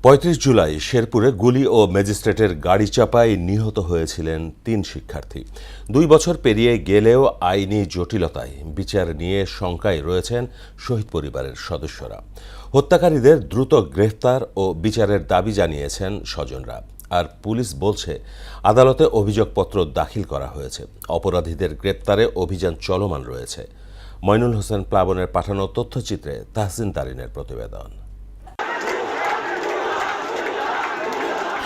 ৩৫ জুলাই শেরপুরে গুলি ও ম্যাজিস্ট্রেটের গাড়ি চাপায় নিহত হয়েছিলেন ৩ শিক্ষার্থী। ২ বছর পেরিয়ে গেলেও আইনি জটিলতায় বিচার নিয়ে শঙ্কায় রয়েছেন শহীদ পরিবারের সদস্যরা। হত্যাকারীদের দ্রুত গ্রেফতার ও বিচারের দাবি জানিয়েছেন স্বজনরা। আর পুলিশ বলছে আদালতে অভিযোগপত্র দাখিল করা হয়েছে। অপরাধীদের গ্রেপ্তারে অভিযান চলমান রয়েছে। মইনুল হোসেন প্লাবনের পাঠানো তথ্যচিত্রে তাহসিন তারিনের প্রতিবেদন।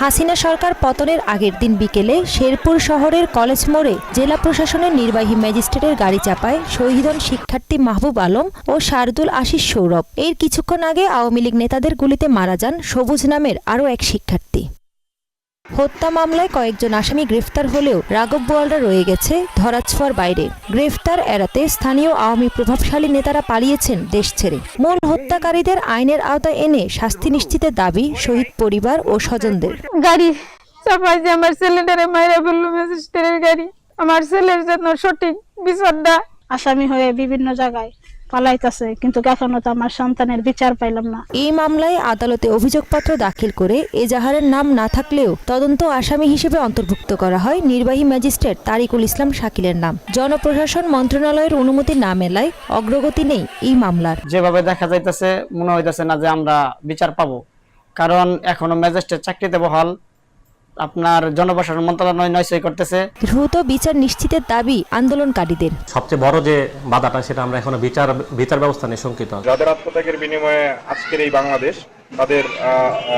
হাসিনা সরকার পতনের আগের দিন বিকেলে শেরপুর শহরের কলেজ মোড়ে জেলা প্রশাসনের নির্বাহী ম্যাজিস্ট্রেটের গাড়ি চাপায় শহীদ হন শিক্ষার্থী মাহবুব আলম ও শারদুল আশিস সৌরভ। এর কিছুক্ষণ আগে আওয়ামী লীগ নেতাদের গুলিতে মারা যান সবুজ নামের আরও এক শিক্ষার্থী। হত্যা মামলায় কয়েকজন আসামি গ্রেফতার হলেও রাঘব বোয়ালরা রয়ে গেছে ধরাছোঁয়ার বাইরে। গ্রেফতার এড়াতে স্থানীয় আওয়ামী প্রভাবশালী নেতারা পালিয়েছেন দেশ ছেড়ে। মূল হত্যাকারীদের আইনের আওতায় এনে শাস্তি নিশ্চিতের দাবি শহীদ পরিবার ও স্বজনদের। গাড়ি চাপাই যে আমার ছেলেটারে মাইরা ফেললো ম্যাজিস্ট্রেটের গাড়ি, আমার ছেলের জন্য সঠিক বিচারটা। আসামি হয়ে বিভিন্ন জায়গায় পালাইতেছে, কিন্তু এখনো তো আমার সন্তানের বিচার পাইলাম না। এই মামলায় আদালতে অভিযোগপত্র দাখিল করে এজাহারের নাম না থাকলেও তদন্ত আসামি হিসেবে অন্তর্ভুক্ত করা হয় নির্বাহী ম্যাজিস্ট্রেট তারিকুল ইসলাম শাকিলের নাম। জনপ্রশাসন মন্ত্রণালয়ের অনুমতি না মেলায় অগ্রগতি নেই এই মামলার। যেভাবে দেখা যাইতেছে মনে হইতেছে না যে আমরা বিচার পাবো, কারণ এখনো ম্যাজিস্ট্রেট চাকরিতে বহাল। আপনার জনপ্রশাসন মন্ত্রণালয় নয়সই করতেছে। দ্রুত বিচার নিশ্চিতের দাবি আন্দোলনকারীদের। সবচেয়ে বড় যে বাধাটা সেটা আমরা এখনো বিচার ব্যবস্থা নিয়ে শঙ্কিত। যাদের আত্মত্যাগের বিনিময়ে আজকের এই বাংলাদেশ, তাদের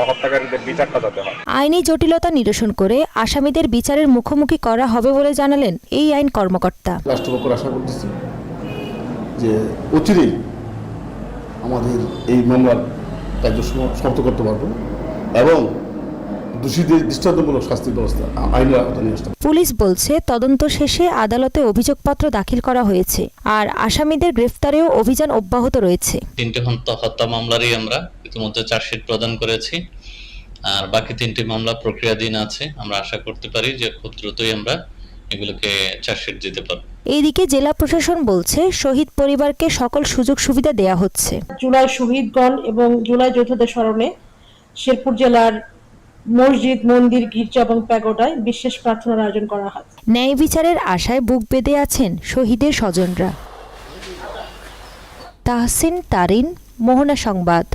হত্যাকারীদের বিচারটা যাতে হয়। আইনি জটিলতা নিরসন করে আসামিদের বিচারের মুখোমুখি করা হবে বলে জানালেন এই আইন কর্মকর্তা। রাষ্ট্রপক্ষ আশা করতেছি যে অচিরেই আমাদের এই মামলার কার্য সমাপ্ত করতে পারবো এবং দোষীদের দৃষ্টান্তমূলক শাস্তির ব্যবস্থা আইনের আওতায় নিয়ে আসতে। পুলিশ বলছে তদন্ত শেষে আদালতে অভিযোগপত্র দাখিল করা হয়েছে আর আসামিদের গ্রেফতারেও অভিযান অব্যাহত রয়েছে। 3টি হত্যা মামলারই আমরা ইতিমধ্যে চার্জশিট প্রদান করেছি, আর বাকি 3টি মামলা প্রক্রিয়াধীন আছে। আমরা আশা করতে পারি যে খুব দ্রুতই আমরা এগুলোকে চার্জশিট দিতে পারব। এইদিকে জেলা প্রশাসন বলছে শহীদ পরিবারকে সকল সুযোগ সুবিধা দেয়া হচ্ছে। জুলাই শহীদগণ এবং জুলাই যোদ্ধাদের স্মরণে শেরপুর জেলার মসজিদ, মন্দির, গির্জা এবং প্যাগোডায় বিশেষ প্রার্থনার আয়োজন করা হয়। ন্যায় বিচারের আশায় বুক বেঁধে আছেন শহীদের স্বজনরা। তাহসিন তারিন, মোহনা সংবাদ।